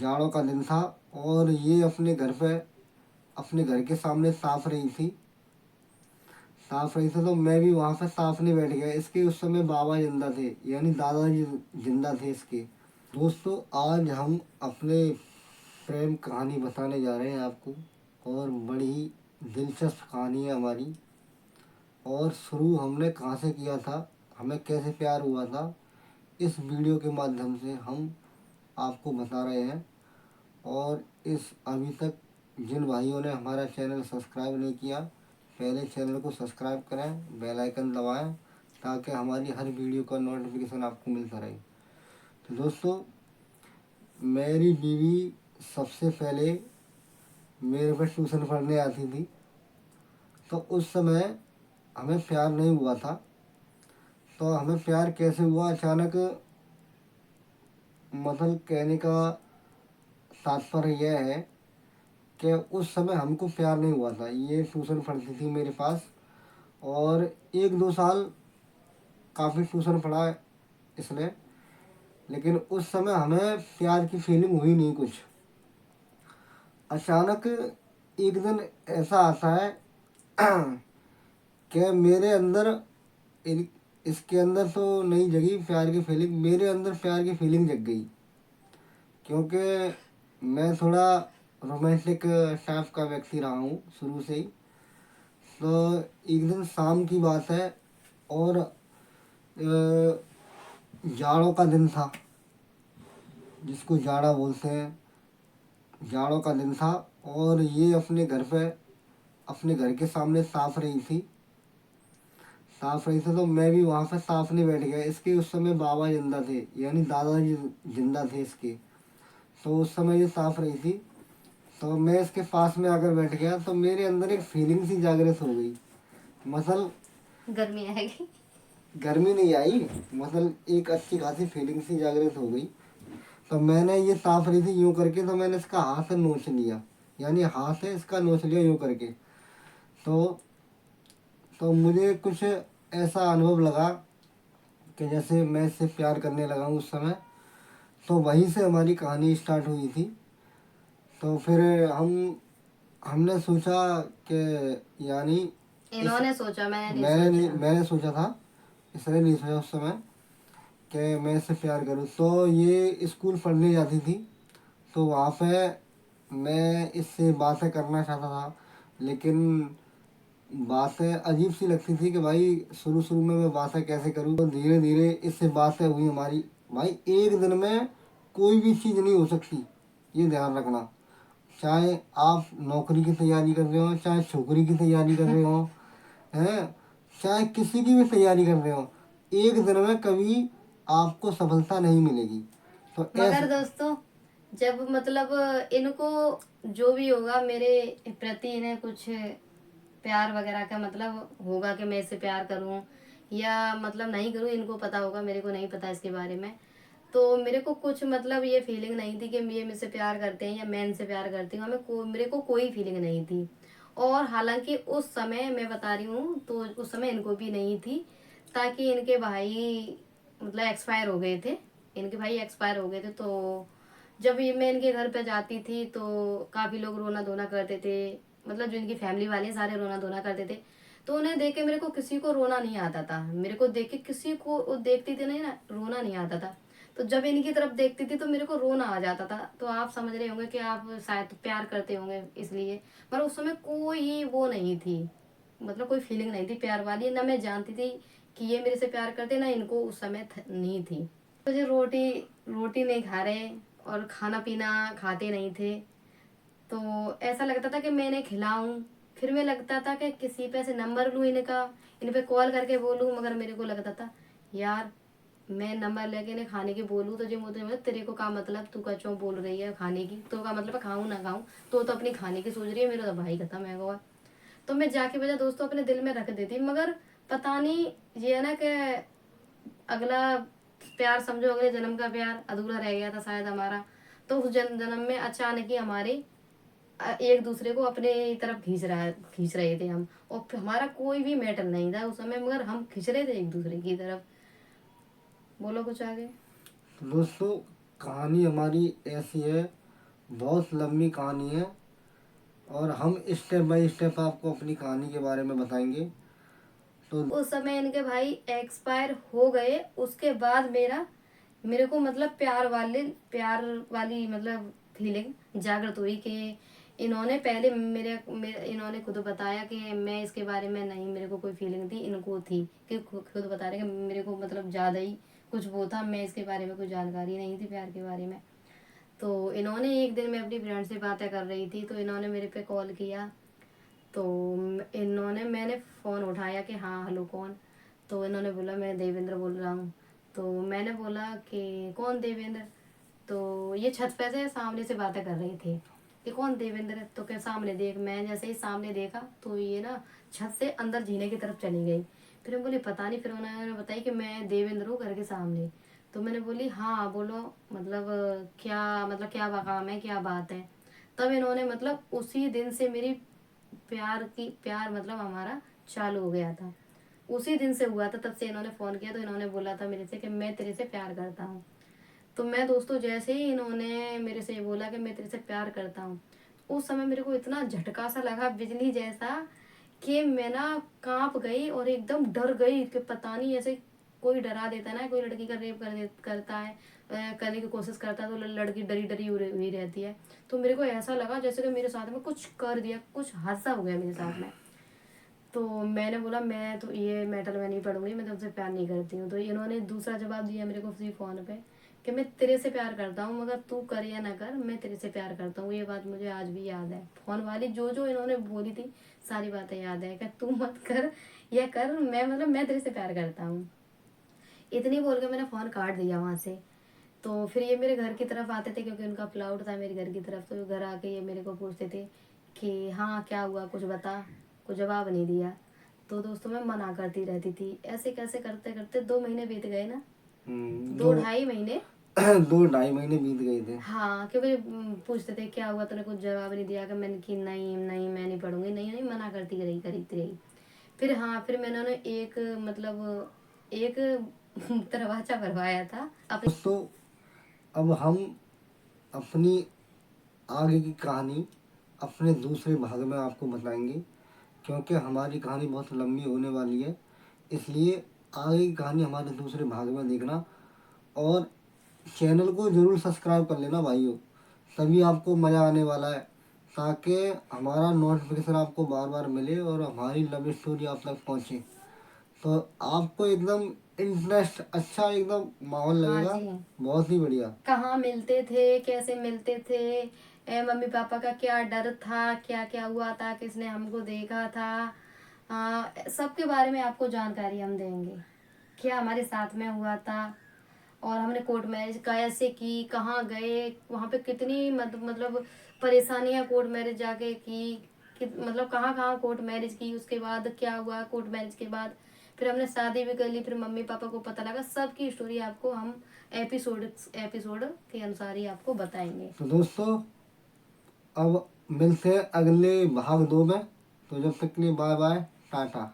जाड़ों का दिन था और ये अपने घर के सामने साफ रही थी तो मैं भी वहाँ पे साफने बैठ गया। इसके उस समय बाबा जिंदा थे, यानी दादाजी जिंदा थे इसके। दोस्तों, आज हम अपने प्रेम कहानी बताने जा रहे हैं आपको, और बड़ी ही दिलचस्प कहानी है हमारी। और शुरू हमने कहाँ से किया था, हमें कैसे प्यार हुआ था, इस वीडियो के माध्यम से हम आपको बता रहे हैं। और इस अभी तक जिन भाइयों ने हमारा चैनल सब्सक्राइब नहीं किया, पहले चैनल को सब्सक्राइब करें, बेल आइकन दबाएं, ताकि हमारी हर वीडियो का नोटिफिकेशन आपको मिलता रहे। तो दोस्तों, मेरी बीवी सबसे पहले मेरे पर ट्यूशन पढ़ने आती थी। तो उस समय हमें प्यार नहीं हुआ था। तो हमें प्यार कैसे हुआ अचानक, मतलब कहने का तात्पर्य यह है कि उस समय हमको प्यार नहीं हुआ था। ये ट्यूशन पढ़ती थी मेरे पास, और 1-2 साल काफ़ी ट्यूशन पढ़ा इसने, लेकिन उस समय हमें प्यार की फीलिंग हुई नहीं कुछ। अचानक एक दिन ऐसा आता है कि मेरे अंदर इसके अंदर तो नहीं जगी प्यार की फीलिंग, मेरे अंदर प्यार की फीलिंग जग गई। क्योंकि मैं थोड़ा रोमांटिक टाइप का व्यक्ति रहा हूँ शुरू से ही। तो एक दिन शाम की बात है, और जाड़ों का दिन था, जिसको जाड़ा बोलते हैं। जाड़ों का दिन था और ये अपने घर के सामने साफ रही थी तो मैं भी वहाँ पे साफने बैठ गया। इसके उस समय बाबा जिंदा थे, यानी दादाजी जिंदा थे इसके। तो उस समय ये साफ रही थी, तो मैं इसके पास में आकर बैठ गया। तो मेरे अंदर एक फीलिंग सी जागृत हो गई। मतलब गर्मी आएगी। गर्मी नहीं आई, मतलब एक अच्छी खासी फीलिंग सी जागृत हो गई। तो मैंने ये साफ रही थी यूँ करके, तो मैंने इसका हाथ नोच लिया, यानी हाथ है इसका नोच लिया यूँ करके। तो मुझे कुछ ऐसा अनुभव लगा कि जैसे मैं इससे प्यार करने लगा हूँ उस समय। तो वहीं से हमारी कहानी स्टार्ट हुई थी। तो फिर हमने सोचा कि यानी इस इन्होंने सोचा, मैंने नहीं सोचा। मैंने सोचा था, इसने नहीं सोचा उस समय कि मैं इससे प्यार करूँ। तो ये स्कूल पढ़ने जाती थी, तो वहाँ पे मैं इससे बातें करना चाहता था, लेकिन बातें अजीब सी लगती थी कि भाई शुरू शुरू में मैं बातें कैसे करूँ। तो धीरे धीरे इससे बातें हुई हमारी। भाई एक दिन में कोई भी चीज़ नहीं हो सकती, ये ध्यान रखना। चाहे आप नौकरी की तैयारी कर रहे हो, चाहे छोकरी की तैयारी कर रहे हो, हैं, चाहे किसी की भी तैयारी कर रहे हो, एक दिन में कभी आपको सफलता नहीं मिलेगी। तो मगर ऐसे दोस्तों, जब मतलब इनको जो भी होगा मेरे प्रति, इन्हें कुछ प्यार वगैरह का मतलब होगा कि मैं इससे प्यार करूं या मतलब नहीं करूं, इनको पता होगा, मेरे को नहीं पता इसके बारे में। तो मेरे को कुछ मतलब ये फीलिंग नहीं थी कि ये मुझसे प्यार करते हैं या मैं इनसे प्यार करती हूँ। मेरे को कोई फीलिंग नहीं थी। और हालांकि उस समय मैं बता रही हूँ, तो उस समय इनको भी नहीं थी, ताकि इनके भाई मतलब एक्सपायर हो गए थे। इनके भाई एक्सपायर हो गए थे। तो जब ये मैं इनके घर पे जाती थी तो काफ़ी लोग रोना धोना करते थे, मतलब जो इनकी फैमिली वाले हैं सारे रोना धोना करते थे। तो उन्हें देख के मेरे को किसी को रोना नहीं आता था, मेरे को देख के किसी को वो देखती थी नहीं ना, रोना नहीं आता था। तो जब इनकी तरफ देखती थी तो मेरे को रोना आ जाता था। तो आप समझ रहे होंगे कि आप शायद प्यार करते होंगे इसलिए। पर उस समय कोई वो नहीं थी, मतलब कोई फीलिंग नहीं थी प्यार वाली, ना मैं जानती थी कि ये मेरे से प्यार करते, ना इनको उस समय नहीं थी। मुझे रोटी रोटी नहीं खा रहे और खाना पीना खाते नहीं थे। तो ऐसा लगता था कि मैं इन्हें खिलाऊं, फिर मैं लगता था कि किसी पे से नंबर लूं इनका, इन पे कॉल करके बोलूं। मगर मेरे को लगता था यार, मैं नंबर लेके इन्हें खाने की बोलूं तो जो मुझे मतलब तेरे को का मतलब, तू का क्यों बोल रही है खाने की, तो का मतलब खाऊं ना खाऊं, तो अपनी खाने की सोच रही है, मेरा तो भाई खत्म है हुआ। तो मैं जाके बजा दोस्तों अपने दिल में रख देती, मगर पता नहीं, ये है ना कि अगला प्यार समझो, अगले जन्म का प्यार अधूरा रह गया था शायद हमारा। तो उस जन्म में अचानक ही हमारे एक दूसरे को अपने तरफ खींच रहे थे हम। और हमारा कोई भी मैटर नहीं था उस समय, मगर हम खींच रहे थे एक दूसरे की तरफ। बोलो कुछ आगे। दोस्तों, कहानी हमारी ऐसी है बहुत लंबी कहानी है और हम स्टेप बाय स्टेप आपको अपनी कहानी के बारे में बताएंगे। तो उस समय इनके भाई एक्सपायर हो गए। उसके बाद मेरे को मतलब प्यार वाली मतलब फीलिंग जागृत हुई कि इन्होंने पहले इन्होंने खुद बताया कि मैं इसके बारे में नहीं, मेरे को कोई फीलिंग थी, इनको थी कि खुद बता रहे कि मेरे को मतलब ज़्यादा ही कुछ वो था, मैं इसके बारे में कुछ जानकारी नहीं थी प्यार के बारे में। तो इन्होंने एक दिन मैं अपनी फ्रेंड से बातें कर रही थी तो इन्होंने मेरे पे कॉल किया। तो मैंने फ़ोन उठाया कि हाँ हेलो कौन। तो इन्होंने बोला मैं देवेंद्र बोल रहा हूँ। तो मैंने बोला कि कौन देवेंद्र। तो ये छत पे से सामने से बातें कर रही थी कि कौन देवेंद्र है। तो क्या सामने देख, मैं जैसे ही सामने देखा तो ये ना छत से अंदर जीने की तरफ चली गई। फिर मैं बोली पता नहीं। फिर उन्होंने बताई कि मैं देवेंद्र हूँ घर के सामने। तो मैंने बोली हाँ बोलो, मतलब क्या काम है, क्या बात है। तब इन्होंने मतलब उसी दिन से मेरी प्यार मतलब हमारा चालू हो गया था। उसी दिन से हुआ था, तब से इन्होंने फ़ोन किया। तो इन्होंने बोला था मेरे से कि मैं तेरे से प्यार करता हूँ। तो मैं दोस्तों जैसे ही इन्होंने मेरे से ये बोला कि मैं तेरे से प्यार करता हूँ, उस समय मेरे को इतना झटका सा लगा बिजली जैसा कि मैं ना कांप गई और एकदम डर गई कि पता नहीं, ऐसे कोई डरा देता है ना, कोई लड़की का रेप करता है, करने की कोशिश करता है तो लड़की डरी डरी हुई रहती है। तो मेरे को ऐसा लगा जैसे कि मेरे साथ में कुछ कर दिया, कुछ हादसा हो गया मेरे साथ में। तो मैंने बोला मैं तो ये मैटर में नहीं पढ़ूंगी, मैं तुमसे प्यार नहीं करती हूँ। तो इन्होंने दूसरा जवाब दिया मेरे को उसी फ़ोन पे कि मैं तेरे से प्यार करता हूँ, मगर तू कर या ना कर, मैं तेरे से प्यार करता हूँ। ये बात मुझे आज भी याद है। फ़ोन वाली जो जो इन्होंने बोली थी सारी बातें याद है कि तू मत कर या कर, मैं तेरे से प्यार करता हूँ। इतनी बोल के मैंने फ़ोन काट दिया वहाँ से। तो फिर ये मेरे घर की तरफ आते थे क्योंकि उनका प्लाउट था मेरे घर की तरफ। तो घर आके ये मेरे को पूछते थे कि हाँ क्या हुआ, कुछ बता। कुछ जवाब नहीं दिया। तो दोस्तों मैं मना करती रहती थी। ऐसे कैसे करते करते 2 महीने बीत गए ना, दो दो ढाई महीने। 2-2.5 महीने बीत गए थे। हाँ क्योंकि पूछते थे क्या हुआ, तूने कुछ जवाब नहीं दिया। कि मैंने कि नहीं नहीं मैं नहीं पढ़ूंगी, नहीं नहीं मना करती रही। फिर हाँ, फिर मैंने उन्हें एक मतलब एक दरवाजा भरवाया था अपने। दोस्तों अब हम अपनी आगे की कहानी अपने दूसरे भाग में आपको बताएंगे, क्योंकि हमारी कहानी बहुत लंबी होने वाली है। इसलिए आगे की कहानी हमारे दूसरे भाग में देखना और चैनल को ज़रूर सब्सक्राइब कर लेना भाइयों, तभी आपको मज़ा आने वाला है, ताकि हमारा नोटिफिकेशन आपको बार बार मिले और हमारी लव स्टोरी आप तक पहुँचे। तो आपको एकदम इंटरेस्ट अच्छा, एकदम माहौल हाँ लगेगा, जी। बहुत ही बढ़िया। कहाँ मिलते थे, कैसे मिलते थे, मम्मी पापा का क्या डर था, क्या क्या हुआ था, किसने हमको देखा था, सबके बारे में आपको जानकारी हम देंगे। क्या हमारे साथ में हुआ था और हमने कोर्ट मैरिज कैसे की, कहाँ गए, वहाँ पे कितनी मतलब परेशानियाँ कोर्ट मैरिज जाके की, मतलब कहाँ कहाँ कोर्ट मैरिज की, उसके बाद क्या हुआ कोर्ट मैरिज के बाद। फिर हमने शादी भी कर ली, फिर मम्मी पापा को पता लगा। सबकी स्टोरी आपको हम एपिसोड एपिसोड के अनुसार ही आपको बताएंगे। तो दोस्तों अब मिलते हैं अगले भाग 2 में। तो जब तक के लिए बाय बाय, टाटा।